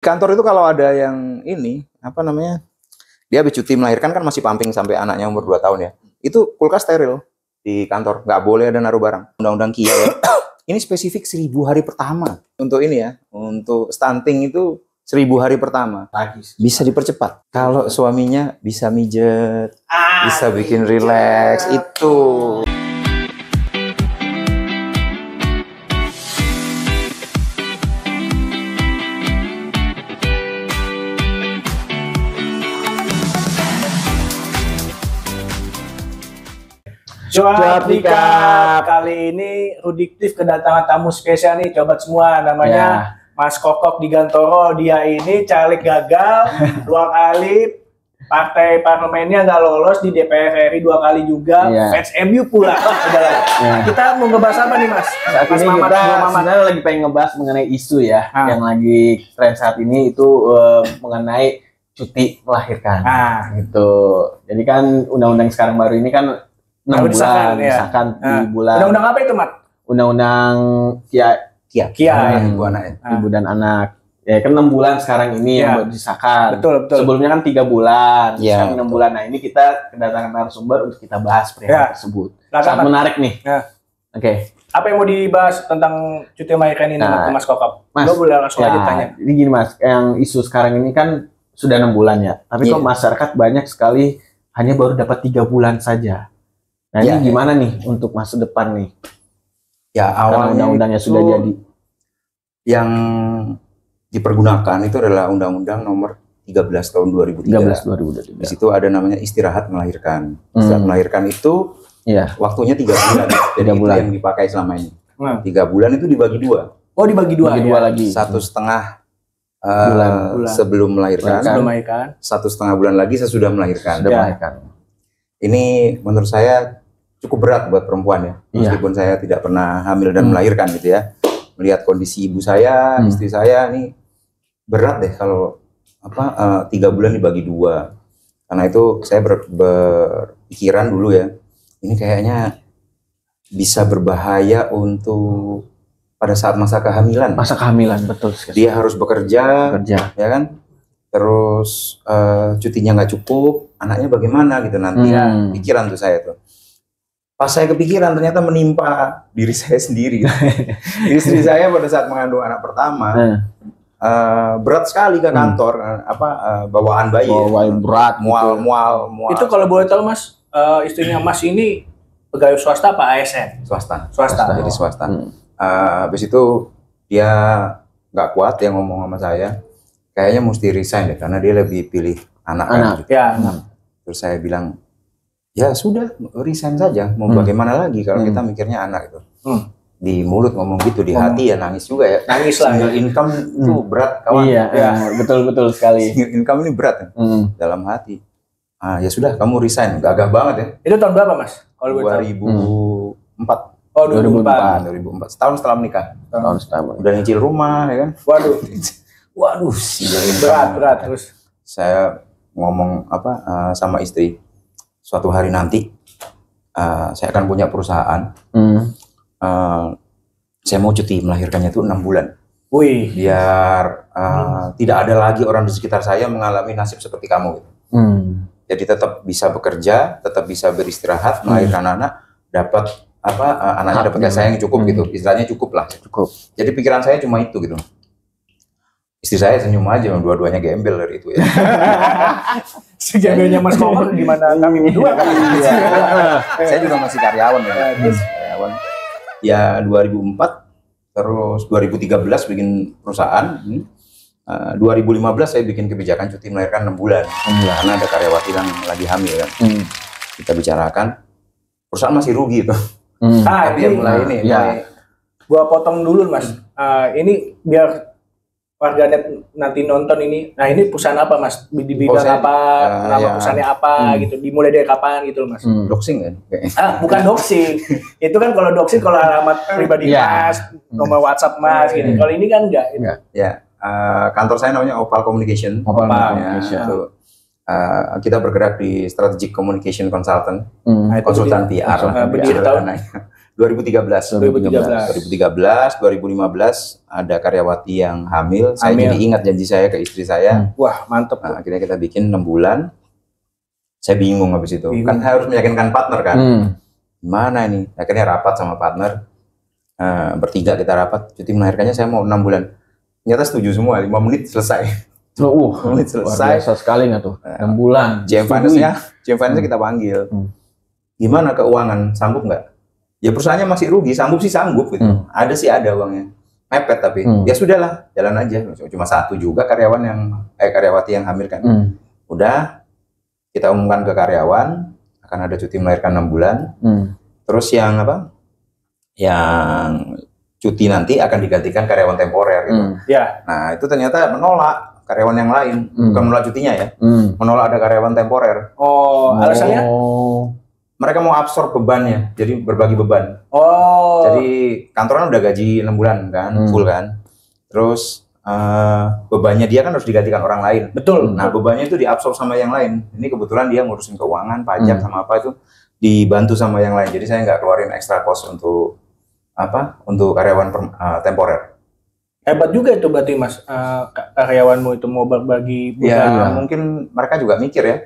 Kantor itu kalau ada yang ini, apa namanya, dia habis cuti melahirkan kan masih pumping sampai anaknya umur 2 tahun ya. Itu kulkas steril di kantor, nggak boleh ada naruh barang. Undang-undang KIA ya. Ini spesifik 1000 hari pertama. Untuk ini ya, untuk stunting itu 1000 hari pertama. Bisa dipercepat. Kalau suaminya bisa mijet, bisa bikin relax, itu. Cuap nikah. Kali ini Rudiktif kedatangan tamu spesial nih, coba semua namanya Mas Kokok di Gantoro. Dia ini caleg gagal 2 kali, partai parlemennya nggak lolos, di DPR RI 2 kali juga, fans MU pula. Kita mau ngebahas apa nih Mas? Saat Mas ini kita sebenarnya lagi pengen ngebahas mengenai isu ya, yang lagi tren saat ini itu mengenai cuti melahirkan. Gitu. Jadi kan undang-undang sekarang baru ini kan 6 bulan, misalkan di bulan. Undang-undang apa itu, Mat? Undang-undang KIA, ibu dan anak. Ya kan 6 bulan sekarang ini yang disahkan. Betul. Sebelumnya kan 3 bulan, sekarang 6 bulan. Nah ini kita kedatangan narasumber untuk kita bahas perihal tersebut. Sangat menarik nih. Oke. Apa yang mau dibahas tentang cuti melahirkan ini, Mas Kokok? Mas, gue boleh langsung aja tanya. Jadi gini Mas, yang isu sekarang ini kan sudah 6 bulan ya. Tapi kok masyarakat banyak sekali hanya baru dapat 3 bulan saja. Nah ini gimana nih untuk masa depan nih? Ya awalnya undang-undangnya sudah jadi. Yang dipergunakan itu adalah Undang-Undang Nomor 13 tahun 2003. Di situ ada namanya istirahat melahirkan. Istirahat melahirkan itu waktunya 3 bulan. Jadi 3 bulan yang dipakai selama ini. 3 bulan itu dibagi 2. Oh dibagi 2 lagi. 1,5 bulan sebelum melahirkan. 1,5 bulan lagi sesudah melahirkan. Ini menurut saya cukup berat buat perempuan ya, meskipun saya tidak pernah hamil dan melahirkan gitu ya. Melihat kondisi ibu saya, istri saya, ini berat deh kalau 3 bulan dibagi 2. Karena itu saya berpikiran dulu ya, ini kayaknya bisa berbahaya untuk pada saat masa kehamilan. Masa kehamilan, betul. Dia harus bekerja, ya kan? Terus cutinya nggak cukup, anaknya bagaimana gitu nanti. Pikiran tuh saya tuh. Pas saya kepikiran ternyata menimpa diri saya sendiri. Istri saya pada saat mengandung anak pertama berat sekali ke kantor, bawaan bayi. Berat. Mual. Itu kalau boleh tahu Mas, istrinya Mas ini pegawai swasta apa ASN? Swasta. Jadi swasta. Habis itu dia nggak kuat, dia ngomong sama saya. Kayaknya mesti resign deh, karena dia lebih pilih anak. Terus saya bilang, ya sudah resign saja, mau bagaimana lagi kalau kita mikirnya anak itu. Di mulut ngomong gitu, di hati ya nangis juga ya. Nangis lah. Single income itu berat kawan. Betul sekali. Single income ini berat ya, dalam hati. Ya sudah, kamu resign, gagah banget ya. Itu tahun berapa Mas? Kalau 2004. Oh 2004. Setahun setelah menikah. Udah nyicil rumah ya kan. Waduh, berat. Terus saya ngomong sama istri, suatu hari nanti saya akan punya perusahaan. Saya mau cuti melahirkannya itu 6 bulan. Biar tidak ada lagi orang di sekitar saya mengalami nasib seperti kamu. Jadi tetap bisa bekerja, tetap bisa beristirahat, melahirkan anak, dapat anaknya dapat kasih sayang yang cukup gitu. Istilahnya cukup lah. Jadi pikiran saya cuma itu gitu. Istri saya senyum aja, dua-duanya gembel dari itu ya. Segembelnya Mas Kokok gimana kami berdua kan? Saya juga masih karyawan ya. Ya 2004, terus 2013 bikin perusahaan. 2015 saya bikin kebijakan cuti melahirkan 6 bulan. Karena ada karyawati yang lagi hamil kan. Kita bicarakan, perusahaan masih rugi tuh. Tapi mulai ini. Gua potong dulu Mas. Ini biar warganet nanti nonton ini. Nah ini perusahaan apa Mas? Di bidang apa? Nama perusahaannya apa gitu? Dimulai dari kapan gitu Mas? Doxing kan? Bukan doxing. Itu kan kalau doxing kalau alamat pribadi Mas, nomor WhatsApp Mas gitu. Kalau ini kan enggak. Ya, kantor saya namanya Opal Communication. Kita bergerak di Strategic Communication Consultant, konsultan PR. 2013 2013, 2015 ada karyawati yang hamil. Saya jadi ingat janji saya ke istri saya. Wah, mantep. Nah, akhirnya kita bikin 6 bulan. Saya bingung habis itu. Kan harus meyakinkan partner kan. Gimana ini? Akhirnya rapat sama partner. Bertiga kita rapat. Cuti melahirkannya saya mau 6 bulan. Ternyata setuju semua. 5 menit selesai. 5 menit selesai. Biasa sekali nggak tuh? 6 bulan. GM Finance-nya kita panggil. Gimana keuangan? Sanggup nggak? Ya perusahaannya masih rugi, sanggup sih sanggup gitu. Ada sih ada uangnya. Mepet tapi ya sudahlah, jalan aja. Cuma satu juga karyawati yang hamil kan. Udah kita umumkan ke karyawan akan ada cuti melahirkan 6 bulan. Terus yang apa? Yang cuti nanti akan digantikan karyawan temporer gitu. Nah, itu ternyata menolak karyawan yang lain, bukan menolak cutinya ya. Menolak ada karyawan temporer. Alasannya? Mereka mau absorb bebannya, jadi berbagi beban. Jadi kantoran udah gaji 6 bulan kan, full kan. Terus bebannya dia kan harus digantikan orang lain. Betul. Nah, bebannya itu diabsorb sama yang lain. Ini kebetulan dia ngurusin keuangan, pajak sama apa itu dibantu sama yang lain. Jadi saya nggak keluarin extra cost untuk apa? Untuk karyawan temporer. Hebat juga itu berarti Mas, karyawanmu itu mau berbagi beban. Ya, mungkin mereka juga mikir ya.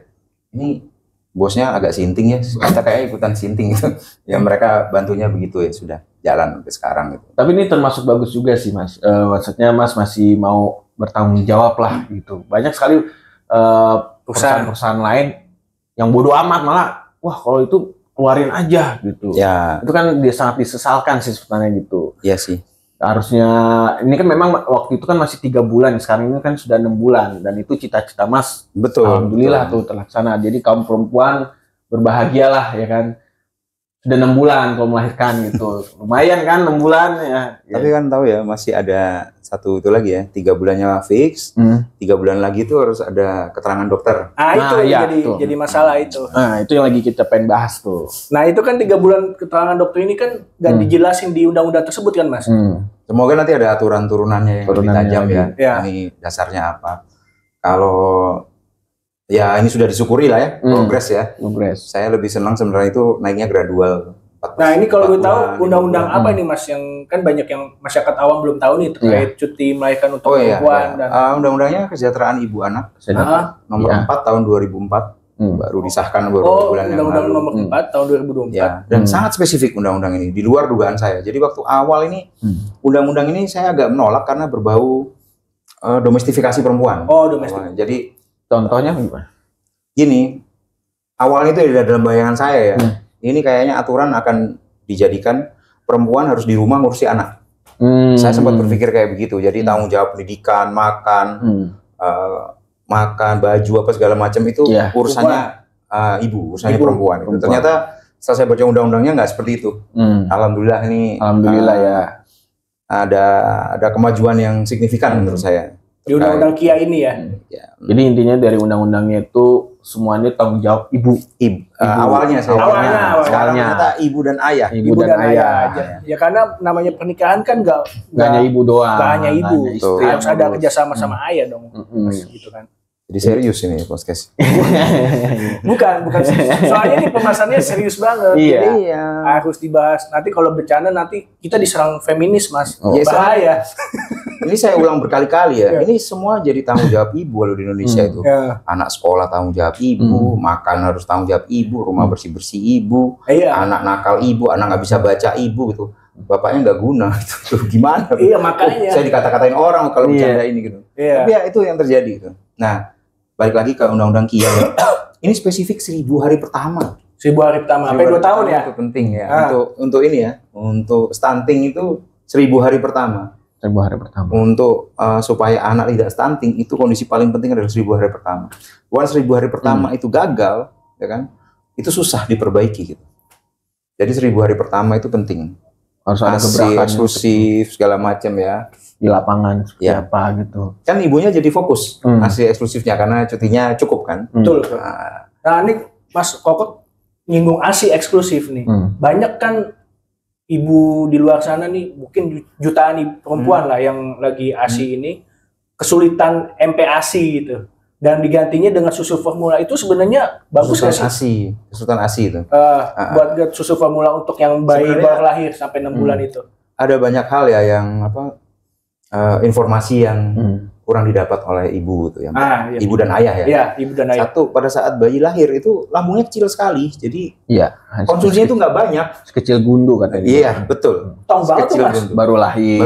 Ini bosnya agak sinting ya, kita kayak ikutan sinting gitu. Ya mereka bantunya begitu ya, sudah jalan sampai sekarang gitu. Tapi ini termasuk bagus juga sih Mas. Maksudnya Mas masih mau bertanggung jawab lah gitu. Banyak sekali perusahaan-perusahaan lain yang bodoh amat malah, wah kalau itu keluarin aja gitu. Ya. Itu kan dia sangat disesalkan sih sebenarnya gitu. Iya sih. Harusnya ini kan memang waktu itu kan masih 3 bulan, sekarang ini kan sudah 6 bulan dan itu cita-cita Mas. Betul. Alhamdulillah tuh terlaksana. Jadi kaum perempuan berbahagialah ya kan. Sudah 6 bulan kalau melahirkan gitu. Lumayan kan 6 bulan ya. Tapi kan tahu ya masih ada satu itu lagi ya, 3 bulannya fix, 3 bulan lagi itu harus ada keterangan dokter. Itu jadi masalah itu. Nah itu yang lagi kita pengen bahas tuh. Nah itu kan 3 bulan keterangan dokter ini kan nggak dijelasin di undang-undang tersebut kan Mas. Semoga nanti ada aturan turunannya yang lebih tajam ya. Ini dasarnya apa? Kalau ya ini sudah disyukuri lah ya, progres ya. Saya lebih senang sebenarnya itu naiknya gradual. Nah ini kalau gue tahu undang-undang apa ini Mas, yang kan banyak yang masyarakat awam belum tahu nih terkait cuti melahirkan untuk perempuan. Dan undang-undangnya kesejahteraan ibu anak nomor 4 tahun 2004 baru disahkan beberapa bulan yang lalu. Undang-undang nomor 4 tahun 2024. Ya, dan sangat spesifik undang-undang ini, di luar dugaan saya. Jadi waktu awal ini undang-undang ini saya agak menolak karena berbau domestifikasi perempuan. Domestik. Jadi contohnya gimana? Gini, awalnya itu dalam bayangan saya ya. Ini kayaknya aturan akan dijadikan perempuan harus di rumah ngurusi anak. Saya sempat berpikir kayak begitu. Jadi tanggung jawab pendidikan, makan, baju apa segala macam itu urusannya urusannya perempuan. Ternyata setelah saya baca undang-undangnya nggak seperti itu. Alhamdulillah ini. Alhamdulillah ya. Ada kemajuan yang signifikan menurut saya. Di undang-undang KIA ini ya. Jadi intinya dari undang-undangnya itu semuanya tanggung jawab ibu. Awalnya. Sekarang ternyata ibu dan ayah. Ibu dan ayah aja. Ya karena namanya pernikahan kan nggak hanya ibu doang. Nggak hanya ibu. Harus ada kerjasama sama ayah dong. Gitu kan. Jadi serius ini podcast. bukan. Soalnya ini pembahasannya serius banget. Jadi harus dibahas. Nanti kalau bercanda nanti kita diserang feminis Mas. Bahaya. Ini saya ulang berkali-kali ya. Ini semua jadi tanggung jawab ibu kalau di Indonesia itu. Anak sekolah tanggung jawab ibu, makan harus tanggung jawab ibu, rumah bersih-bersih ibu, anak nakal ibu, anak nggak bisa baca ibu gitu. Bapaknya nggak guna itu gimana? Makanya. Saya dikata-katain orang kalau bercanda ini gitu. Tapi ya itu yang terjadi gitu. Nah, balik lagi ke undang-undang KIA ya. Ini spesifik 1000 hari pertama. 1000 hari pertama. Sampai 2 tahun ya. Itu penting ya. Untuk ini ya. Untuk stunting itu 1000 hari pertama. 1000 hari pertama. Untuk supaya anak tidak stunting itu kondisi paling penting adalah 1000 hari pertama. Bukan 1000 hari pertama itu gagal, ya kan? Itu susah diperbaiki gitu. Jadi 1000 hari pertama itu penting. Harus ada gebrakan eksklusif segala macam ya. Di lapangan seperti apa gitu. Kan ibunya jadi fokus ASI eksklusifnya karena cutinya cukup kan. Betul. Nah ini Mas Kokok nyinggung ASI eksklusif nih. Banyak kan ibu di luar sana nih, mungkin jutaan perempuan lah yang lagi ASI ini kesulitan MPASI gitu. dan digantinya dengan susu formula itu sebenarnya bagus nggak sih? Kesulitan ASI itu. Buat susu formula untuk yang bayi baru lahir sampai 6 bulan itu. Ada banyak hal ya yang informasi yang kurang didapat oleh ibu tuh ya. Iya. Ibu dan ayah ya. Iya, ibu dan ayah. Satu, pada saat bayi lahir itu lambungnya kecil sekali. Jadi konsumsinya itu nggak banyak. Sekecil gundu katanya. Iya, betul. Tahu banget tuh Mas. Baru lahir.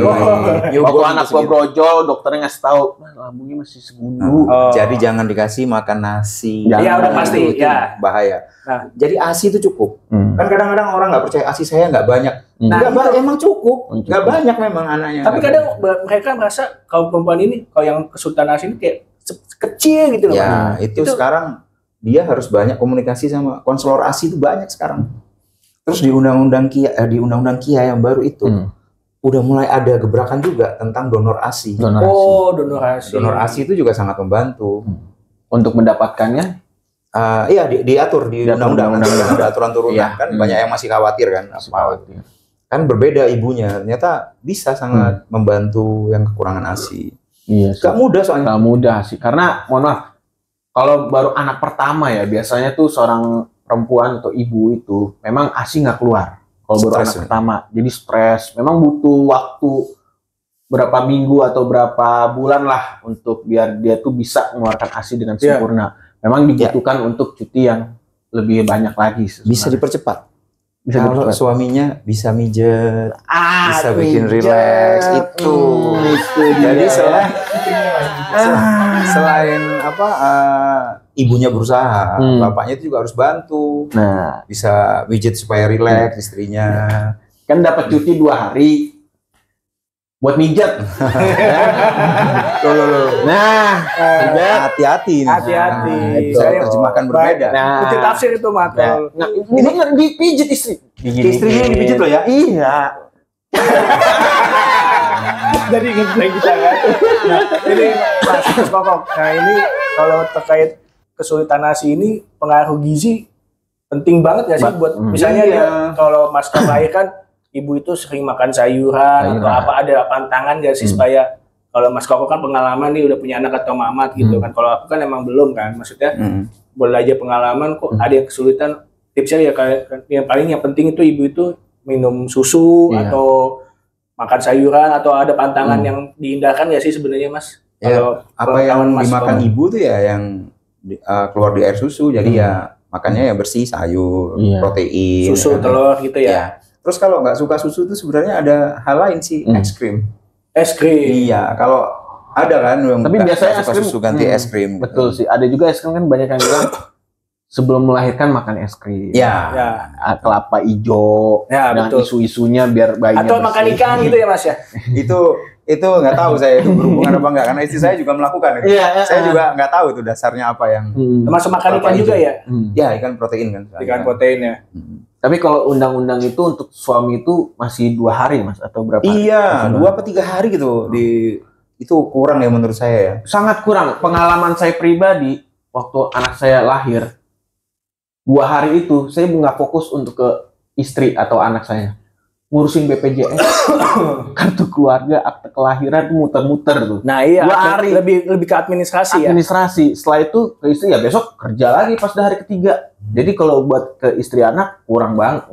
Waktu anak gua brojol, dokternya ngasih tahu, lambungnya masih segundu. Jadi jangan dikasih makan nasi. Iya, udah pasti. Itu bahaya. Nah, jadi ASI itu cukup. Kan kadang-kadang orang nggak percaya ASI saya nggak banyak. Emang cukup. Nggak banyak memang anaknya. Tapi kadang mereka merasa kaum perempuan ini, kalau yang kesulitan ASI ini kayak kecil gitu loh. Ya, itu sekarang dia harus banyak komunikasi sama konselor ASI itu banyak sekarang. Terus di undang-undang KIA yang baru itu udah mulai ada gebrakan juga tentang donor ASI. Donor ASI. Donor ASI itu juga sangat membantu. Untuk mendapatkannya? Iya, diatur di undang-undang. Ada aturan turunan kan. Banyak yang masih khawatir kan. Kan berbeda ibunya. Ternyata bisa sangat membantu yang kekurangan ASI. Iya. Gak mudah soalnya. Gak mudah sih. Karena mohon maaf, kalau baru anak pertama ya biasanya tuh seorang perempuan atau ibu itu memang ASI nggak keluar. Kalau baru anak pertama, jadi stres. Memang butuh waktu berapa minggu atau berapa bulan lah untuk biar dia tuh bisa mengeluarkan ASI dengan sempurna. Memang dibutuhkan untuk cuti yang lebih banyak lagi. Bisa dipercepat. Kalau suaminya bisa mijet, bisa bikin rileks itu. Jadi selain ibunya berusaha, bapaknya itu juga harus bantu. Nah, bisa mijet supaya rileks istrinya. Kan dapat cuti 2 hari buat mijet. Nah, hati-hati nih. Hati-hati. Saya terjemahkan berbeda. Itu tafsir itu Matul. Nah, ini kan dipijit istri. Istrinya yang dipijit loh ya? Iya. Jadi ngebleng kita kan. Nah, ini Mas Kokok. Nah, ini kalau terkait kesulitan ASI ini pengaruh gizi penting banget ya sih buat misalnya dia kalau Mas lahir kan ibu itu sering makan sayuran atau apa, ada pantangan gak sih supaya kalau Mas Koko kan pengalaman nih udah punya anak atau mamat gitu kan, kalau aku kan emang belum kan, maksudnya boleh aja pengalaman kok ada yang kesulitan, tipsnya ya kayak yang penting itu ibu itu minum susu atau makan sayuran atau ada pantangan yang dihindarkan gak sih sebenarnya Mas? Ya, apa yang dimakan ibu tuh ya yang keluar di air susu, jadi ya makannya ya bersih, sayur, protein, susu, telur gitu ya. Terus kalau nggak suka susu itu sebenarnya ada hal lain sih, es krim. Es krim. Iya, kalau ada kan yang tapi biasanya suka susu ganti es krim. Betul sih, ada juga es krim kan banyak yang bilang sebelum melahirkan makan es krim. Ya. Kelapa hijau. Ya, dengan betul. isu-isunya biar bayinya atau makan ikan gitu ya Mas ya. itu nggak tahu saya itu berhubungan apa enggak, karena istri saya juga melakukan itu. Saya juga nggak tahu itu dasarnya apa yang. Termasuk makan ikan juga ya? Ya, ikan protein kan. Ikan protein ya. Tapi kalau undang-undang itu untuk suami itu masih 2 hari Mas atau berapa? Iya, 2 atau 3 hari gitu. Itu kurang ya menurut saya ya. Sangat kurang. Pengalaman saya pribadi waktu anak saya lahir 2 hari itu saya nggak fokus untuk ke istri atau anak saya. Ngurusin BPJS, kartu keluarga, akte kelahiran, muter-muter tuh. Nah iya, 2 hari. lebih ke administrasi ya. Administrasi. Setelah itu ke istri ya besok kerja lagi pas hari ketiga. Jadi kalau buat ke istri anak kurang banget,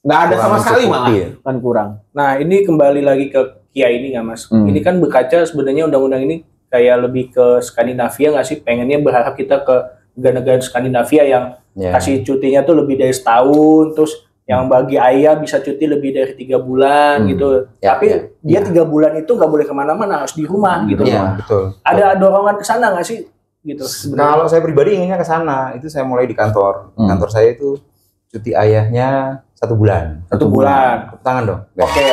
nggak ada sama sekali malah kan kurang. Nah ini kembali lagi ke KIA ini nggak Mas? Ini kan berkaca sebenarnya undang-undang ini kayak lebih ke Skandinavia nggak sih? Pengennya berharap kita ke negara-negara Skandinavia yang kasih cutinya tuh lebih dari setahun, terus yang bagi ayah bisa cuti lebih dari 3 bulan gitu. Tapi dia 3 bulan itu nggak boleh kemana-mana, harus di rumah gitu. Iya, betul. Ada dorongan ke sana nggak sih? Gitu. Kalau saya pribadi inginnya ke sana, itu saya mulai di kantor. Kantor saya itu cuti ayahnya 1 bulan. 1 bulan. Tepuk tangan dong. Oke.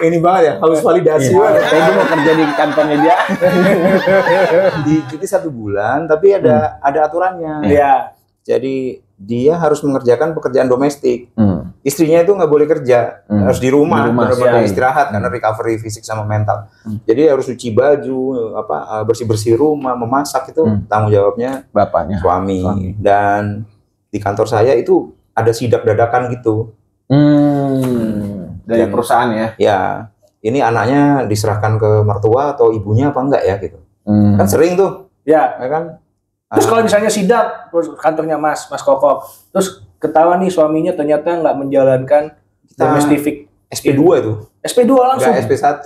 Ini banget ya, harus validasi. Saya mau kerja di kantornya dia. Di cuti 1 bulan, tapi ada aturannya. Iya. Jadi dia harus mengerjakan pekerjaan domestik. Istrinya itu nggak boleh kerja, harus di rumah benar-benar istirahat karena recovery fisik sama mental. Jadi harus cuci baju, bersih-bersih rumah, memasak itu tanggung jawabnya bapaknya, suami. Dan di kantor saya itu ada sidak dadakan gitu. Dari perusahaan ya? Ya, ini anaknya diserahkan ke mertua atau ibunya apa enggak ya gitu. Kan sering tuh. Ya kan. Terus kalau misalnya sidak kantornya Mas Kokok, terus ketahuan nih suaminya ternyata nggak menjalankan domestic SP2 itu. SP2 langsung. Enggak SP1.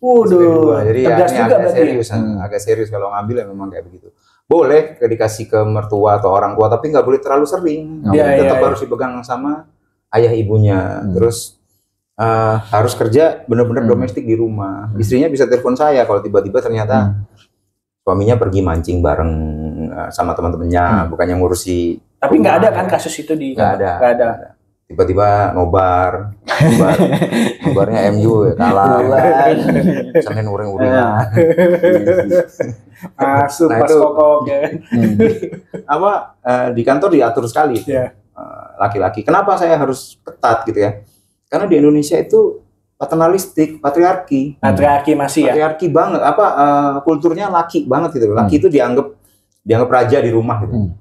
Waduh. Jadi ya ini agak serius, agak serius kalau ngambil ya memang kayak begitu. Boleh dikasih ke mertua atau orang tua, tapi nggak boleh terlalu sering. Tetap harus dipegang sama ayah ibunya. Terus harus kerja benar-benar domestik di rumah. Istrinya bisa telepon saya kalau tiba-tiba ternyata suaminya pergi mancing bareng sama teman-temannya, bukannya ngurusi. Tapi nggak ada kan kasus itu di? Nggak ada. Tiba-tiba nobarnya MU ya kalah. Senin uring-uringan. Masuk Mas Kokok ya. Di kantor diatur sekali. Laki-laki. Kenapa saya harus ketat gitu ya? Karena di Indonesia itu paternalistik, patriarki masih ya. Patriarki banget. Kulturnya laki banget gitu. Laki itu dianggap raja di rumah gitu.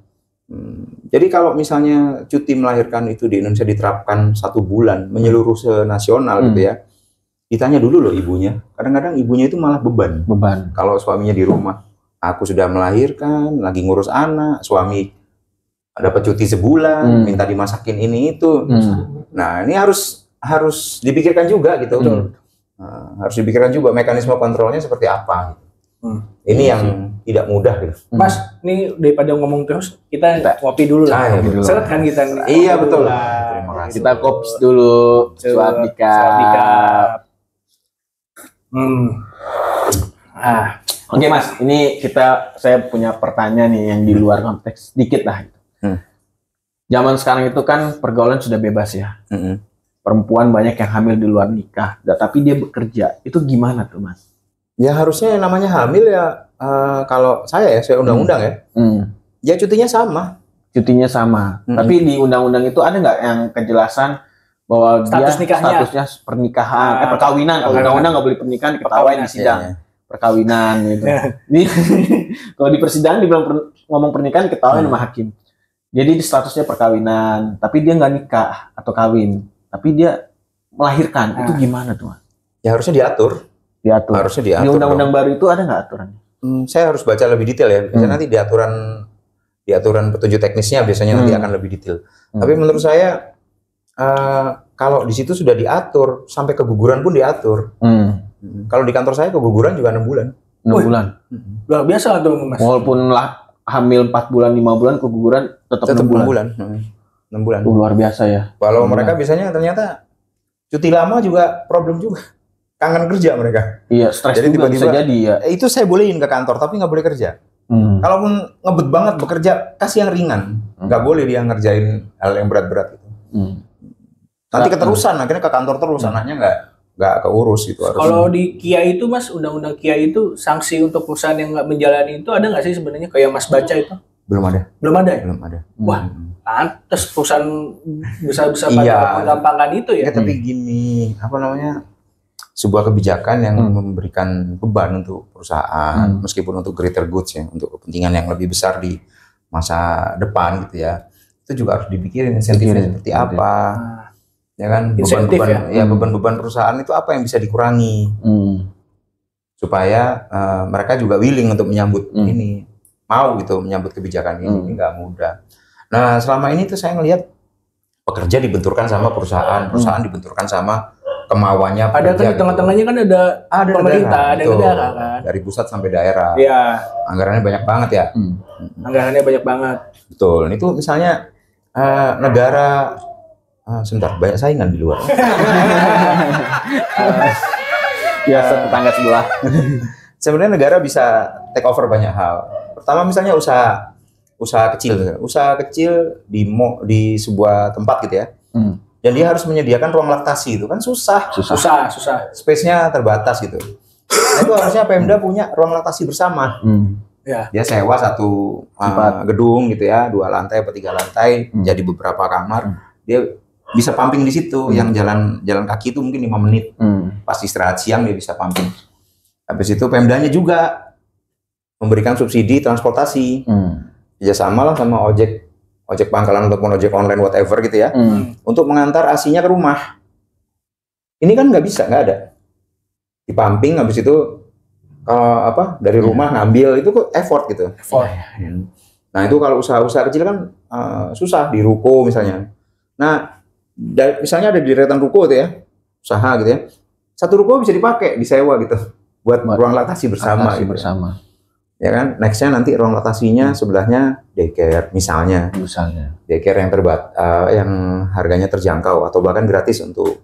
Jadi kalau misalnya cuti melahirkan itu di Indonesia diterapkan 1 bulan menyeluruh senasional gitu ya, ditanya dulu loh ibunya. Kadang-kadang ibunya itu malah beban. Kalau suaminya di rumah, aku sudah melahirkan, lagi ngurus anak, suami dapat cuti sebulan, minta dimasakin ini itu. Nah ini harus dipikirkan juga gitu. Harus dipikirkan juga mekanisme kontrolnya seperti apa. Ini yang tidak mudah gitu. Mas, ini daripada ngomong terus, kita ngopi dulu lah. Seret kan kita nih. Iya betul. Terima kasih. Kita kopi dulu. Suapika. Oke Mas, ini saya punya pertanyaan nih yang di luar konteks dikit lah. Zaman sekarang itu kan pergaulan sudah bebas ya. Perempuan banyak yang hamil di luar nikah, tapi dia bekerja. Itu gimana tuh Mas? Ya harusnya yang namanya hamil ya kalau saya undang-undang ya. Ya cutinya sama. Tapi di undang-undang itu ada nggak yang kejelasan bahwa statusnya pernikahan, perkawinan. Undang-undang nggak boleh pernikahan, ketahuan di sidang. Perkawinan gitu. Kalau di persidangan dibilang ngomong pernikahan ketahuan sama hakim. Jadi statusnya perkawinan, tapi dia nggak nikah atau kawin, tapi dia melahirkan. Itu gimana tuh? Ya harusnya diatur. Harusnya diatur. Di undang-undang baru itu ada nggak aturannya? Saya harus baca lebih detail ya. Biasanya nanti di aturan petunjuk teknisnya biasanya nanti akan lebih detail. Tapi menurut saya kalau di situ sudah diatur sampai keguguran pun diatur. Kalau di kantor saya keguguran juga 6 bulan. 6 bulan. Luar biasa tuh Mas. Walaupun hamil 4 bulan 5 bulan keguguran tetap 6 bulan. 6 bulan. Luar biasa ya. Kalau mereka biasanya ternyata cuti lama juga problem juga. Kangen kerja mereka. Iya, stres juga bisa jadi ya. Itu saya bolehin ke kantor, tapi nggak boleh kerja. Kalaupun ngebet banget bekerja, kasih yang ringan. Nggak boleh dia ngerjain hal yang berat-berat itu. Nanti keterusan, akhirnya ke kantor terus, anaknya nggak keurus gitu. Kalau di Kia itu Mas, undang-undang Kia itu sanksi untuk perusahaan yang nggak menjalani itu ada nggak sih sebenarnya? Kayak Mas baca itu? Belum ada. Belum ada. Wah, pantes perusahaan bisa pada menggampangkan itu ya. Tapi gini, sebuah kebijakan yang memberikan beban untuk perusahaan, meskipun untuk greater goods ya, untuk kepentingan yang lebih besar di masa depan gitu ya, itu juga harus dipikirin insentifnya seperti apa, ya kan, beban-beban perusahaan itu apa yang bisa dikurangi, supaya mereka juga willing untuk menyambut ini, mau gitu menyambut kebijakan ini nggak mudah. Nah selama ini tuh saya ngelihat pekerja dibenturkan sama perusahaan dibenturkan sama kemauannya. Ada kan di tengah-tengahnya kan ada pemerintah, ada negara kan. Dari pusat sampai daerah. Iya. Anggarannya banyak banget ya. Anggarannya banyak banget. Betul. Itu misalnya negara, sebentar, banyak saingan di luar. Biasa tetangga sebelah. Sebenarnya negara bisa take over banyak hal. Pertama misalnya usaha kecil di sebuah tempat gitu ya. Dan dia harus menyediakan ruang laktasi, itu kan susah. Space-nya terbatas gitu. Nah, itu harusnya Pemda punya ruang laktasi bersama. Dia sewa satu gedung gitu ya, 2 lantai atau 3 lantai, jadi beberapa kamar. Dia bisa pumping di situ. Yang jalan kaki itu mungkin 5 menit. Pas istirahat siang dia bisa pumping. Habis itu Pemdanya juga memberikan subsidi transportasi. Ya sama lah sama ojek pangkalan ataupun ojek online whatever gitu ya, untuk mengantar asinya ke rumah. Ini kan nggak ada. Dipumping, habis itu kalau dari rumah ngambil itu kok effort gitu. Effort. Nah itu kalau usaha-usaha kecil kan susah di ruko misalnya. Nah misalnya ada di deretan ruko gitu ya, usaha gitu ya. Satu ruko bisa dipakai, disewa gitu buat ruang laktasi bersama. Gitu. Bersama. Ya kan, nextnya nanti ruang laktasinya sebelahnya daycare misalnya. Daycare yang harganya terjangkau atau bahkan gratis untuk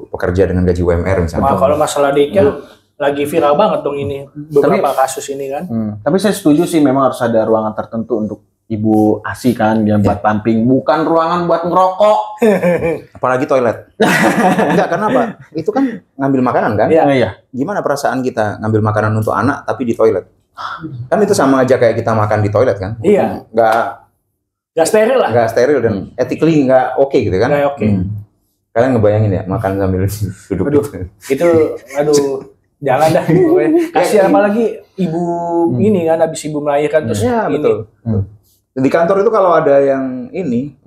pekerja dengan gaji UMR misalnya. Kalau masalah daycare lagi viral banget dong ini beberapa kasus ini kan. Tapi saya setuju sih memang harus ada ruangan tertentu untuk ibu ASI kan yang buat pumping, bukan ruangan buat ngerokok. Apalagi toilet. Enggak, karena apa? Itu kan ngambil makanan kan? Iya. Gimana perasaan kita ngambil makanan untuk anak tapi di toilet? Kan itu sama aja kayak kita makan di toilet kan? Iya. Nggak steril lah. Nggak steril dan ethically nggak oke gitu kan? Nggak oke. Kalian ngebayangin ya makan sambil duduk gitu. Aduh. Jangan dah. Kasihan apalagi ibu ini kan habis ibu melahirkan terus ya, betul. Di kantor itu kalau ada yang ini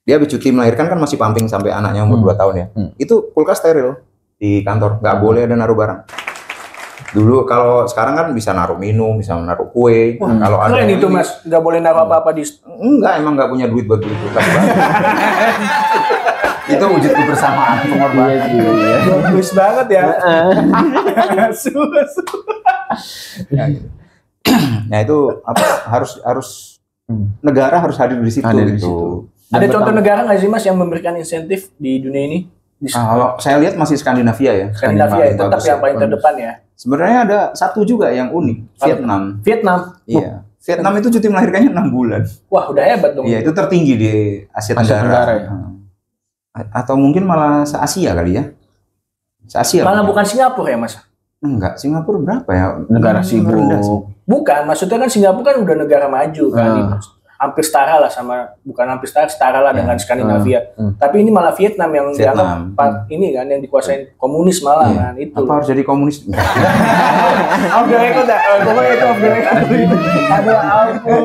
dia habis cuti melahirkan kan masih pumping sampai anaknya umur 2 tahun ya. Itu kulkas steril di kantor, nggak boleh ada naruh barang. Dulu kalau sekarang kan bisa naruh minum, bisa naruh kue. Kalau ada yang itu Mas, nggak boleh naruh apa-apa di. Enggak, emang nggak punya duit buat beli kulkas baru. Itu wujud kebersamaan, pengorbanan. Bagus banget ya. Nah itu harus negara harus hadir di situ gitu. Ada contoh negara nggak sih Mas yang memberikan insentif di dunia ini? Kalau saya lihat masih Skandinavia ya. Skandinavia tetap yang paling terdepan ya. Sebenarnya ada satu juga yang unik, Vietnam. Iya. Vietnam itu cuti melahirkannya 6 bulan. Wah, udah hebat dong. Iya, itu tertinggi di Asia Tenggara. Ya. Atau mungkin malah se-Asia kali ya. Se-Asia. Malah bukan Singapura ya, Mas? Enggak, Singapura berapa ya? Negara sibuk. Bukan, maksudnya kan Singapura kan udah negara maju kan. Hampir setara lah setara lah dengan Skandinavia. Tapi ini malah Vietnam yang dianggap ini kan yang dikuasain komunis malah kan itu. Apa harus jadi komunis? Off the record dah. Pokoknya itu off the record. Aduh ampun.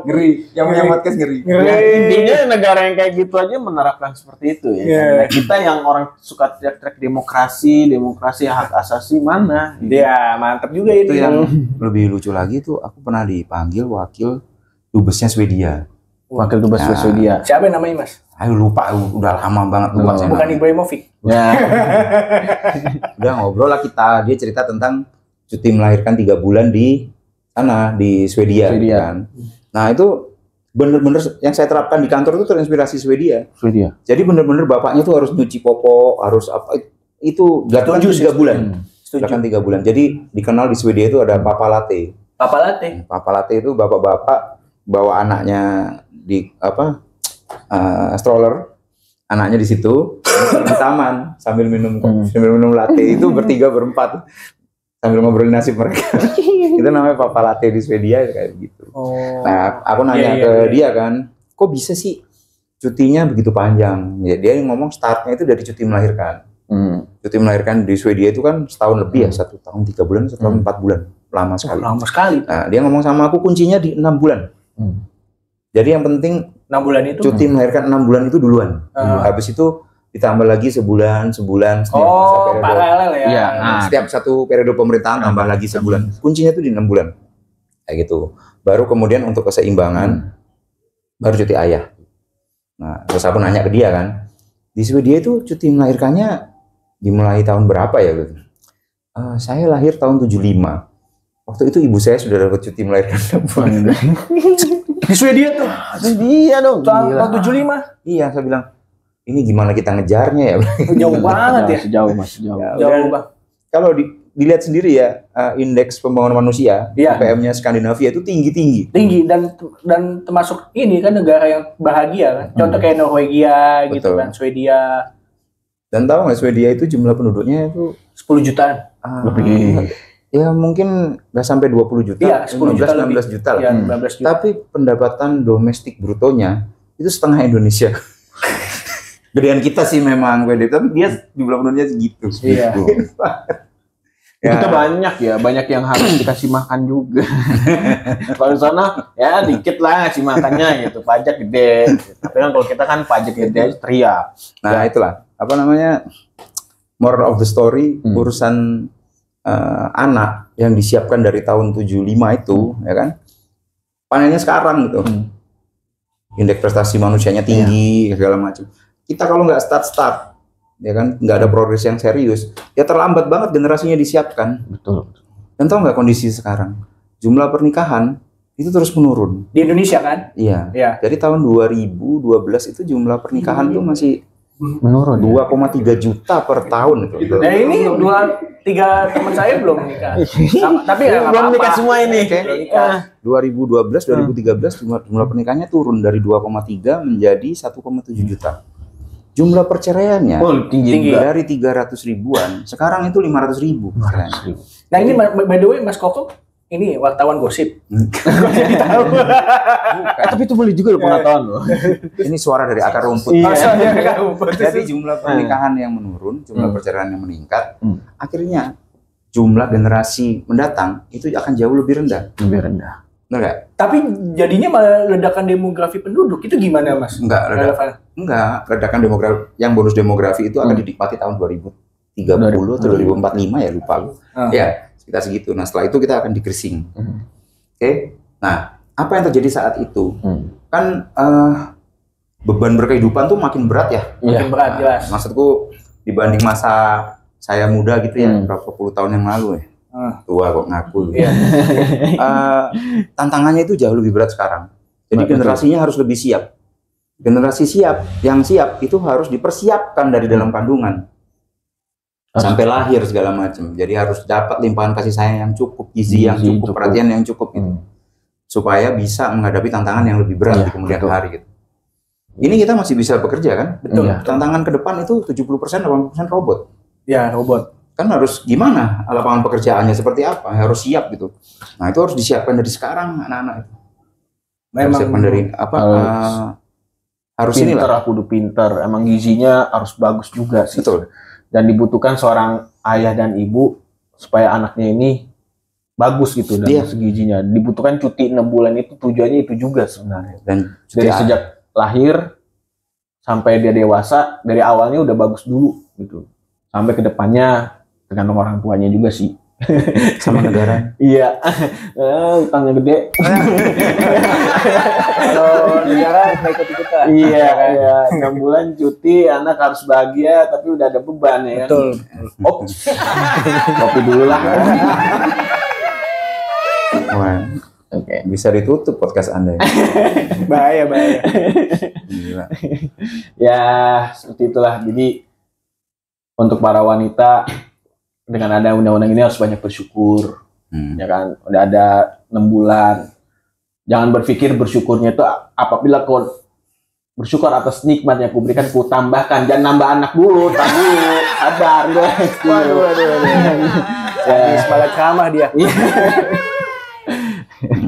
Ngeri. Yang punya podcast ngeri. Intinya negara yang kayak gitu aja menerapkan seperti itu ya. Kita yang orang suka teriak-teriak demokrasi hak asasi mana? Ya mantap juga itu. Yang lebih lucu lagi tuh aku pernah dipanggil wakil Dubesnya Swedia. Wakil Dubes Swedia. Siapa yang namanya Mas? Ayo lupa, udah lama banget lupa. Bukan Ibrahimovic. Ya. Udah ngobrol lah kita, dia cerita tentang cuti melahirkan 3 bulan di sana di Swedia. Kan. Nah itu bener-bener yang saya terapkan di kantor itu terinspirasi Swedia. Jadi bener-bener bapaknya tuh harus nyuci popok, harus apa itu gatuan 3 bulan. Gatuan 3 bulan. Jadi dikenal di Swedia itu ada Papa Latte. Papa Latte itu bapak-bapak bawa anaknya di stroller, anaknya di situ di taman sambil minum latte itu bertiga berempat sambil ngobrolin nasib mereka. Itu namanya Papa Latte di Swedia kayak gitu. Nah aku nanya ke dia kan, kok bisa sih cutinya begitu panjang? Ya, dia yang ngomong startnya itu dari cuti melahirkan. Cuti melahirkan di Swedia itu kan setahun lebih ya, 1 tahun 3 bulan, 1 tahun 4 bulan, lama sekali. Nah dia ngomong sama aku kuncinya di 6 bulan. Jadi yang penting 6 bulan itu cuti melahirkan 6 bulan itu duluan. Habis itu ditambah lagi sebulan setiap paralel ya. Setiap satu periode pemerintahan tambah lagi sebulan. Kuncinya itu di 6 bulan. Kayak gitu. Baru kemudian untuk keseimbangan baru cuti ayah. Nah, terus aku nanya ke dia kan, di Swedia itu cuti melahirkannya dimulai tahun berapa ya gitu. Saya lahir tahun 75. Waktu itu ibu saya sudah dapat cuti melahirkan 6 bulan. Di Swedia tuh. Iya dong. Tahun 75. Iya, saya bilang, ini gimana kita ngejarnya ya? Jauh banget ya. Jauh Mas. Jauh Bang. Kalau dilihat sendiri ya, indeks pembangunan manusia, IPM-nya Skandinavia itu tinggi. Tinggi dan termasuk ini kan negara yang bahagia kan. Contoh kayak Norwegia gitu kan, Swedia. Dan tahu nggak Swedia itu jumlah penduduknya itu 10 jutaan. Lebih. Ya mungkin nggak sampai 20 juta, iya, 19 juta lah. Ya, 19 juta. Tapi pendapatan domestik brutonya itu setengah Indonesia. Gedean kita sih memang PDB, tapi dia jumlah penduduknya segitu. Iya. Kita banyak yang harus dikasih makan juga. Kalau di sana ya dikit lah ngasih makannya gitu, pajak gede. Tapi kan kalau kita kan pajak gede teriak. Nah itulah apa namanya. moral of the story, urusan anak yang disiapkan dari tahun 75 itu, ya kan, panennya sekarang gitu. Indeks prestasi manusianya tinggi, segala macam. Kita kalau nggak start, ya kan, nggak ada progres yang serius, ya terlambat banget generasinya disiapkan. Betul. Dan tahu nggak kondisi sekarang? Jumlah pernikahan itu terus menurun. Di Indonesia kan? Iya. Jadi tahun 2012 itu jumlah pernikahan tuh masih menurun 2,3 juta per tahun itu. Nah ini 2-3 teman saya belum nikah. Tapi belum nikah semua ini. 2012, 2013 jumlah pernikahannya turun dari 2,3 menjadi 1,7 juta. Jumlah perceraiannya tinggi dari 300 ribuan, sekarang itu 500 ribu. Nah ini by the way Mas Koko, ini wartawan gosip. Tapi itu boleh juga loh pengetahuan loh. Ini suara dari akar rumput. Jadi jumlah pernikahan yang menurun, jumlah perceraian yang meningkat, akhirnya jumlah generasi mendatang itu akan jauh lebih rendah. Lebih rendah. Benar nggak? Tapi jadinya malah ledakan demografi penduduk itu gimana Mas? Enggak, ledakan demografi, yang bonus demografi itu akan dinikmati tahun 2030 atau 2045 ya, lupa aku. Ya. Kita segitu. Nah setelah itu kita akan dikrising. Oke. Nah apa yang terjadi saat itu? Kan beban berkehidupan tuh makin berat ya. Makin berat jelas. Maksudku dibanding masa saya muda gitu ya, berapa puluh tahun yang lalu ya. Tua kok ngaku. Tantangannya itu jauh lebih berat sekarang. Jadi generasinya harus lebih siap. Generasi yang siap itu harus dipersiapkan dari dalam kandungan. Sampai lahir segala macam. Jadi harus dapat limpahan kasih sayang yang cukup, gizi yang cukup, perhatian yang cukup gitu. Supaya bisa menghadapi tantangan yang lebih berat di kemudian hari gitu. Ini kita masih bisa bekerja kan? Betul. Tantangan ke depan itu 70%, 80% robot. Ya, robot. Kan harus gimana lapangan pekerjaannya seperti apa? Harus siap gitu. Nah, itu harus disiapkan dari sekarang anak-anak itu. Memang siapkan dari apa? Harus pinter, aku udah pinter. Emang gizinya harus bagus juga sih. Betul. Dan dibutuhkan seorang ayah dan ibu supaya anaknya ini bagus gitu dari segi gizinya. Dibutuhkan cuti 6 bulan itu tujuannya itu juga sebenarnya. Dan dari sejak lahir sampai dia dewasa, dari awalnya udah bagus dulu gitu. Sampai ke depannya tergantung orang tuanya juga sih. Sama negara. Iya. Utangnya gede. Kalau negara ikut-ikutan. Iya, 6 bulan cuti, anak harus bahagia, tapi udah ada beban ya. Betul. Kopi dulu lah. Oke. Bisa ditutup podcast Anda ya. Bahaya. Gila. Ya, seperti itulah. Jadi untuk para wanita dengan ada undang-undang ini harus banyak bersyukur, ya kan? Udah ada 6 bulan. Jangan berpikir bersyukurnya itu apabila kau bersyukur atas nikmat yang kuberikan, ku tambahkan. Jangan nambah anak dulu, sabar guys. Waduh. Jadi semangat ceramah dia.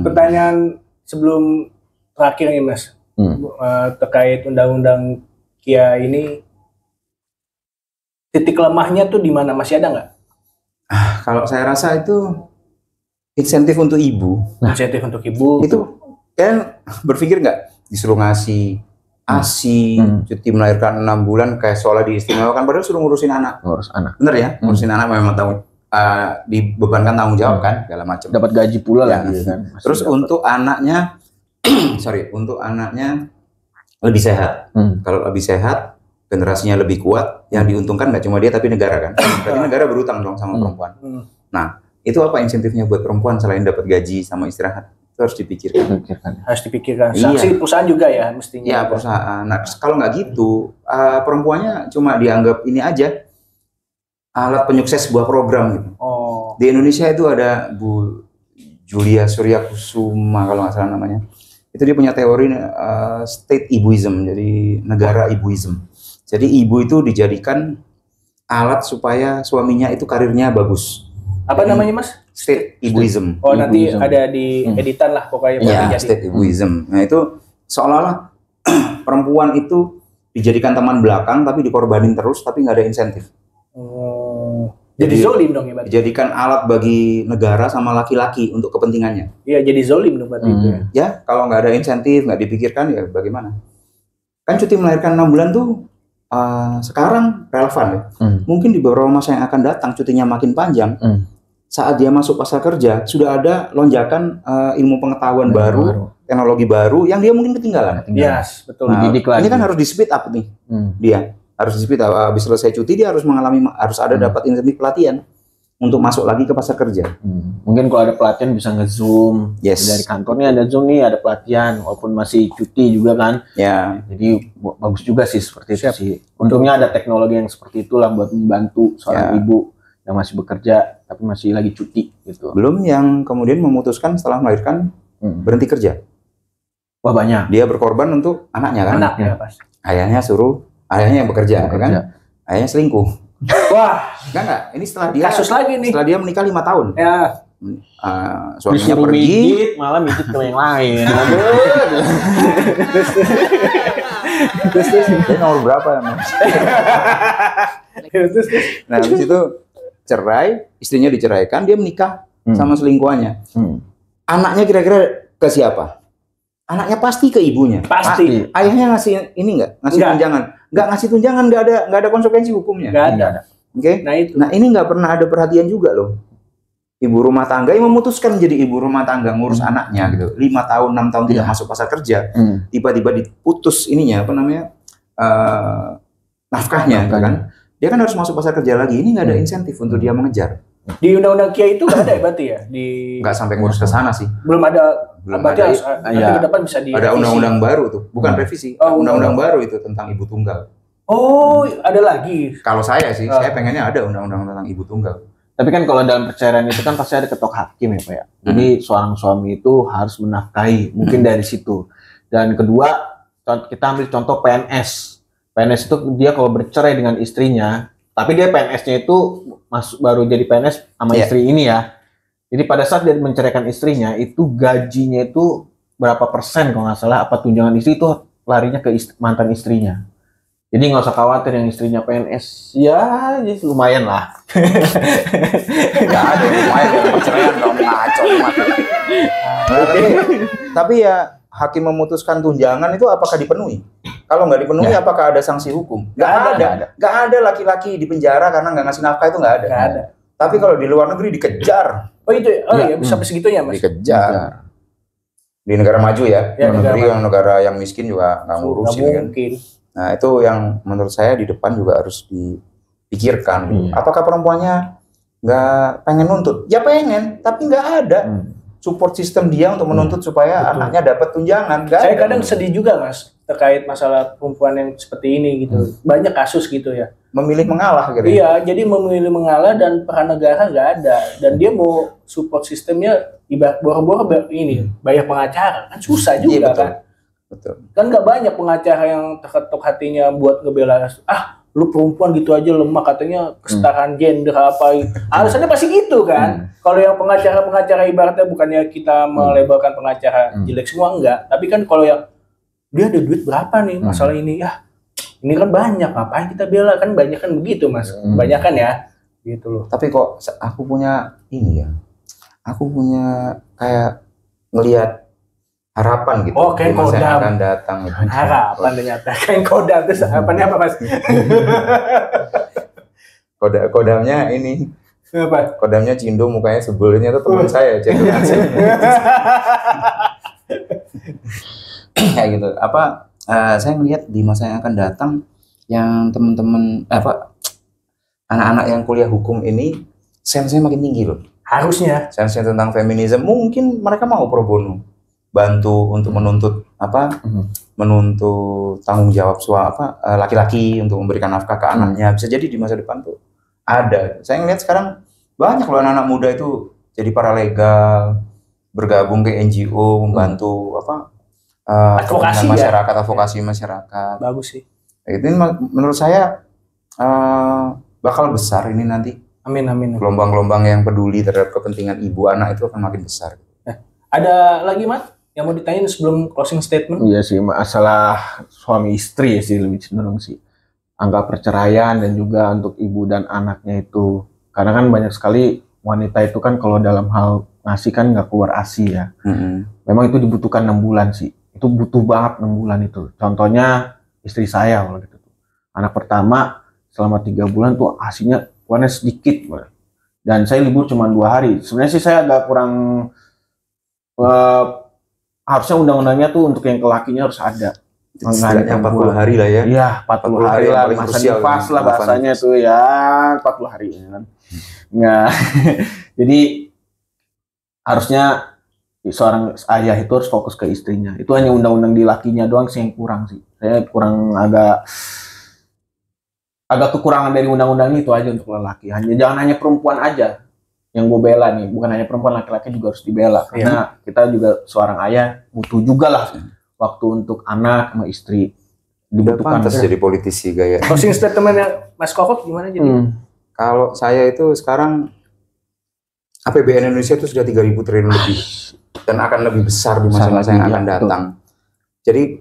Pertanyaan sebelum terakhir nih Mas, terkait undang-undang KIA ini, titik lemahnya tuh di mana? Masih ada nggak? Kalau saya rasa itu insentif untuk ibu. Insentif untuk ibu. Itu kan berpikir nggak disuruh ngasih ASI, cuti melahirkan 6 bulan kayak seolah diistimewakan, padahal suruh ngurusin anak. Ngurus anak. Bener ya? Ngurusin anak memang dibebankan tanggung jawab kan, segala macam. Dapat gaji pula lagi kan. Terus untuk anaknya, untuk anaknya lebih sehat. Kalau lebih sehat, generasinya lebih kuat, yang diuntungkan nggak cuma dia tapi negara kan. Berarti negara berutang dong sama perempuan. Nah, itu apa insentifnya buat perempuan selain dapat gaji sama istirahat? Itu harus dipikirkan. Harus dipikirkan. Sanksi perusahaan juga ya mestinya. Iya, perusahaan. Nah, kalau nggak gitu, perempuannya cuma dianggap ini aja alat penyukses sebuah program gitu. Di Indonesia itu ada Bu Julia Surya Kusuma kalau nggak salah namanya. Itu dia punya teori state ibuism, jadi negara ibuism. Jadi ibu itu dijadikan alat supaya suaminya itu karirnya bagus. Apa namanya Mas? State ibuism. Oh nanti ada di editan lah pokoknya. Ya, state ibuism. Nah itu seolah-olah perempuan itu dijadikan teman belakang tapi dikorbanin terus tapi nggak ada insentif. Jadi zolim dong ya. Dijadikan alat bagi negara sama laki-laki untuk kepentingannya. Iya jadi zolim dong berarti itu. Ya kalau nggak ada insentif nggak dipikirkan ya bagaimana? Kan cuti melahirkan 6 bulan tuh sekarang relevan ya. Mungkin di beberapa masa yang akan datang cutinya makin panjang. Saat dia masuk pasar kerja sudah ada lonjakan ilmu pengetahuan baru, teknologi baru yang dia mungkin ketinggalan. Yes, betul. Ini kan harus di speed up nih. Dia harus di speed up. Habis selesai cuti dia harus harus ada dapat insentif pelatihan untuk masuk lagi ke pasar kerja. Mungkin kalau ada pelatihan bisa nge-zoom. Dari kantornya ada Zoom nih, ada pelatihan walaupun masih cuti juga kan. Jadi bagus juga sih seperti itu sih. Untungnya ada teknologi yang seperti itulah buat membantu seorang ibu yang masih bekerja tapi masih lagi cuti gitu. Belum yang kemudian memutuskan setelah melahirkan berhenti kerja. Wah, banyak. Dia berkorban untuk anaknya kan. Anaknya pas. Ayahnya yang bekerja. Kan. Ayahnya selingkuh. Wah, enggak. Ini setelah dia kasus lagi nih. Setelah dia menikah 5 tahun. Ya. Suaminya pergi, mijit, malah mijit ke yang lain. Terus nomor berapa emang? Nah, habis itu cerai, istrinya diceraikan, dia menikah sama selingkuhannya. Anaknya kira-kira ke siapa? Anaknya pasti ke ibunya. Pasti. Ayahnya ngasih ini ngasih tunjangan. Nggak ngasih tunjangan, nggak ada konsekuensi hukumnya. Nggak ada. Oke. Nah, ini nggak pernah ada perhatian juga loh. Ibu rumah tangga yang memutuskan menjadi ibu rumah tangga ngurus anaknya gitu. 5 tahun, 6 tahun tidak masuk pasar kerja. Tiba-tiba diputus ininya nafkahnya kan. Dia kan harus masuk pasar kerja lagi. Ini nggak ada insentif untuk dia mengejar. Di undang-undang KIA itu nggak ada ya berarti ya? Nggak sampai ngurus ke sana sih. Belum ada. Berarti nanti ke depan bisa di. Ada undang-undang baru tuh, bukan revisi. Undang-undang baru itu tentang ibu tunggal. Oh, ada lagi. Kalau saya saya pengennya ada undang-undang tentang ibu tunggal. Tapi kan kalau dalam perceraian itu kan pasti ada ketok hakim ya Pak ya. Jadi seorang suami itu harus menafkahi, mungkin dari situ. Dan kedua, kita ambil contoh PNS. PNS itu dia kalau bercerai dengan istrinya, tapi dia PNS-nya itu baru jadi PNS sama istri ini ya. Jadi pada saat dia menceraikan istrinya, itu gajinya itu berapa persen kalau nggak salah, apa tunjangan istri itu larinya ke mantan istrinya. Jadi nggak usah khawatir yang istrinya PNS, ya lumayan lah. Nggak ada lumayan yang perceraian dong, ngaco mati. Tapi ya hakim memutuskan tunjangan itu apakah dipenuhi? Kalau nggak dipenuhi, apakah ada sanksi hukum? Nggak ada. Nggak ada laki-laki di penjara karena nggak ngasih nafkah, itu nggak ada. Nggak ada. Tapi kalau di luar negeri dikejar. Oh itu, ya bisa segitunya Mas. Dikejar. Di negara maju ya, negara yang miskin juga nggak ngurusin kan. Nah itu yang menurut saya di depan juga harus dipikirkan. Apakah perempuannya nggak pengen nuntut? Ya pengen, tapi nggak ada support system dia untuk menuntut supaya anaknya dapat tunjangan. Saya kadang sedih juga Mas terkait masalah perempuan yang seperti ini gitu. Banyak kasus gitu ya. Memilih mengalah gitu. Iya, jadi memilih mengalah dan peran negara nggak ada. Dan dia mau support sistemnya boro-boro ini bayar pengacara kan susah juga kan. Betul. Kan nggak banyak pengacara yang terketuk hatinya buat ngebela lu perempuan gitu aja lemah, katanya kesetaraan gender apa. Alasannya pasti gitu kan. Kalau yang pengacara ibaratnya bukannya kita melabelkan pengacara jelek semua, enggak. Tapi kan kalau yang dia ada duit berapa nih masalah ini, ini kan banyak, ngapain kita bela, kan banyak kan begitu Mas. Banyak kan ya gitu loh. Tapi kok aku punya ini ya, aku punya kayak ngelihat harapan gitu. Oh, kayak masa yang akan datang gitu. Harapan ternyata kayak kodam. Terus harapannya apa Mas? Kodamnya ini apa? Kodamnya Cindo, mukanya sebelnya tuh teman saya, cenderungan saya. Kayak gitu. Saya melihat di masa yang akan datang yang teman-teman anak-anak yang kuliah hukum ini sense-nya makin tinggi loh. Harusnya. Sense-nya tentang feminisme mungkin mereka mau pro bono, bantu untuk menuntut menuntut tanggung jawab laki-laki untuk memberikan nafkah ke anaknya. Bisa jadi di masa depan tuh ada. Saya ngeliat sekarang banyak loh anak-anak muda itu jadi paralegal, bergabung ke NGO, membantu advokasi masyarakat, advokasi masyarakat. Bagus sih. Ini menurut saya bakal besar ini nanti. Amin. Gelombang-gelombang yang peduli terhadap kepentingan ibu anak itu akan makin besar. Ada lagi Mas yang mau ditanyain sebelum closing statement? Iya sih, masalah suami istri sih lebih cenderung sih. Angka perceraian dan juga untuk ibu dan anaknya itu. Karena kan banyak sekali wanita itu kan kalau dalam hal ngasih kan nggak keluar ASI ya. Memang itu dibutuhkan 6 bulan sih. Itu butuh banget 6 bulan itu. Contohnya istri saya kalau gitu. Anak pertama selama 3 bulan tuh ASInya keluarnya sedikit, dan saya libur cuma 2 hari. Sebenarnya sih saya agak kurang, harusnya undang-undangnya tuh untuk yang lakinya harus ada. Setidaknya 40 hari lah ya. Iya, 40 hari lah, masa nifas lah bahasanya tuh ya, 40 hari kan. Nggak. Jadi harusnya seorang ayah itu harus fokus ke istrinya. Itu hanya undang-undang di lakinya doang sih yang kurang sih. Saya kurang agak kekurangan dari undang-undang itu aja untuk lelaki. Jangan hanya perempuan aja yang gue bela nih, bukan hanya perempuan, laki-laki juga harus dibela. Karena kita juga seorang ayah butuh juga lah waktu untuk anak sama istri. Dibutuhkan jadi politisi gaya. Closing statementnya Mas Kokok gimana jadi? Kalau saya itu sekarang APBN Indonesia itu sudah 3.000 triliun lebih dan akan lebih besar di masa-masa yang akan datang. Jadi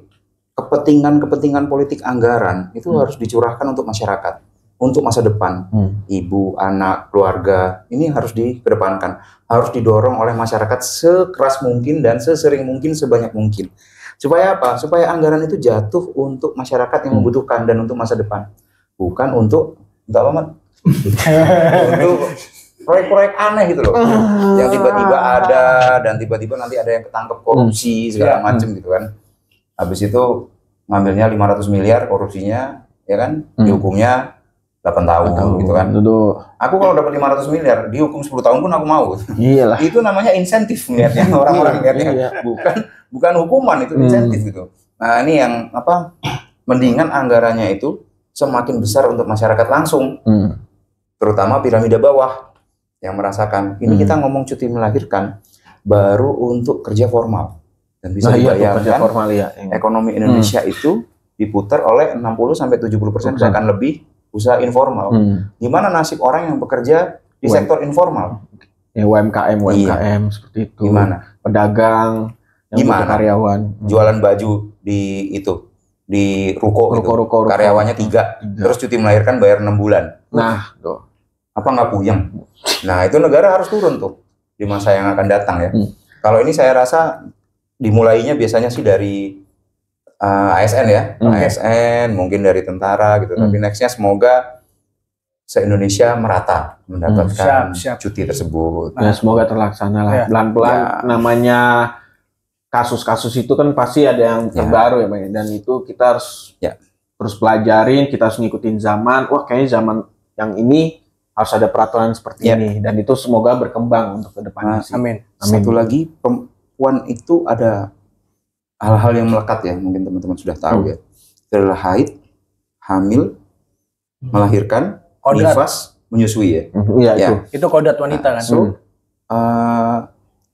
kepentingan politik anggaran itu harus dicurahkan untuk masyarakat, untuk masa depan, ibu, anak, keluarga. Ini harus dikedepankan, harus didorong oleh masyarakat sekeras mungkin dan sesering mungkin, sebanyak mungkin. Supaya apa? Supaya anggaran itu jatuh untuk masyarakat yang membutuhkan dan untuk masa depan, bukan untuk untuk proyek-proyek aneh gitu loh, yang tiba-tiba ada dan tiba-tiba nanti ada yang ketangkep korupsi segala macam gitu kan. Habis itu ngambilnya 500 miliar korupsinya, ya kan, dihukumnya 8 tahun gitu kan. Aku kalau dapat 500 miliar, dihukum 10 tahun pun aku mau. Iyalah. Itu namanya insentif niatnya orang-orang niatnya. Bukan hukuman, itu insentif gitu. Nah, ini yang mendingan anggarannya itu semakin besar untuk masyarakat langsung. Terutama piramida bawah yang merasakan. Ini kita ngomong cuti melahirkan baru untuk kerja formal. Dan bisa dibayangkan ekonomi Indonesia itu diputar oleh 60-70% bahkan lebih usaha informal. Gimana nasib orang yang bekerja di sektor informal? Ya, UMKM seperti itu. Gimana? Pedagang, gimana karyawan, jualan baju di ruko, karyawannya 3, terus cuti melahirkan bayar 6 bulan. Nah, tuh. Apa nggak puyeng? Nah, itu negara harus turun tuh di masa yang akan datang ya. Kalau ini saya rasa dimulainya biasanya sih dari ASN ya, ASN mungkin dari tentara gitu. Tapi nextnya semoga se-Indonesia merata mendapatkan cuti tersebut. Ya, semoga terlaksana lah. Pelan-pelan namanya kasus-kasus itu kan pasti ada yang terbaru ya, Bang. Dan itu kita harus terus pelajarin, kita harus ngikutin zaman. Wah, kayaknya zaman yang ini harus ada peraturan seperti ini, dan itu semoga berkembang untuk ke depannya. Amin. Satu lagi, perempuan itu ada hal-hal yang melekat ya, mungkin teman-teman sudah tahu ya. Itu adalah haid, hamil, melahirkan, nifas, menyusui ya. Itu kodrat wanita kan.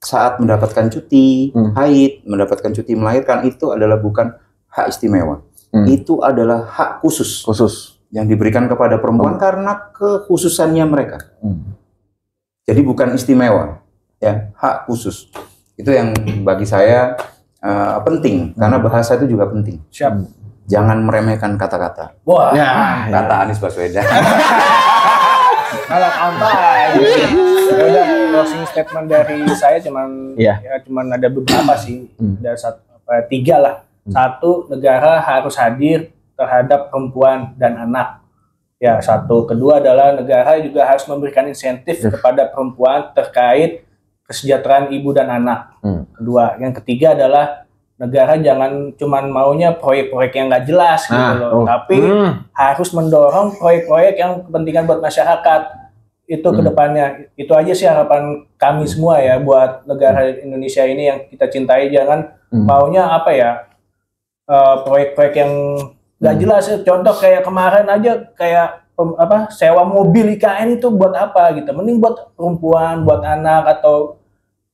Saat mendapatkan cuti haid, mendapatkan cuti melahirkan, itu adalah bukan hak istimewa. Itu adalah hak khusus yang diberikan kepada perempuan karena kekhususannya mereka. Jadi bukan istimewa, ya, hak khusus. Itu yang bagi saya penting, karena bahasa itu juga penting. Jangan meremehkan kata-kata. Wah, kata Anies Baswedan. Kalau ampai. Udah, closing statement dari saya cuman ada beberapa sih. Ada 3 lah. 1, negara harus hadir terhadap perempuan dan anak. Ya, 1. Kedua adalah negara juga harus memberikan insentif kepada perempuan terkait kesejahteraan ibu dan anak. Kedua. Yang ketiga adalah negara jangan cuman maunya proyek-proyek yang nggak jelas gitu loh, tapi harus mendorong proyek-proyek yang kepentingan buat masyarakat itu ke depannya. Itu aja sih harapan kami semua ya buat negara Indonesia ini yang kita cintai. Jangan maunya proyek-proyek yang nggak jelas. Contoh kayak kemarin aja kayak sewa mobil IKN itu buat apa gitu. Mending buat perempuan, buat anak, atau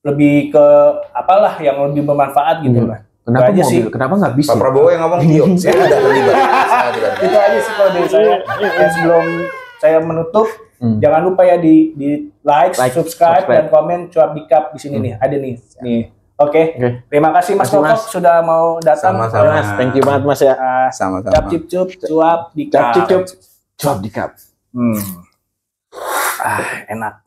lebih ke apalah yang lebih bermanfaat gitu lah. Kenapa mobil? Sih. Kenapa nggak bisa? Pak Prabowo yang ngomong saya tidak terlibat. Itu aja sih kalau dari saya. Sebelum saya menutup, jangan lupa ya di like, subscribe, dan komen Cuap Dikap di sini nih. Ada nih. Oke. Terima kasih Mas Kokok sudah mau datang. Sama-sama. Thank you banget Mas ya. Sama-sama. Cap cip cup, Cuap Dikap. Cuap Dikap. Enak.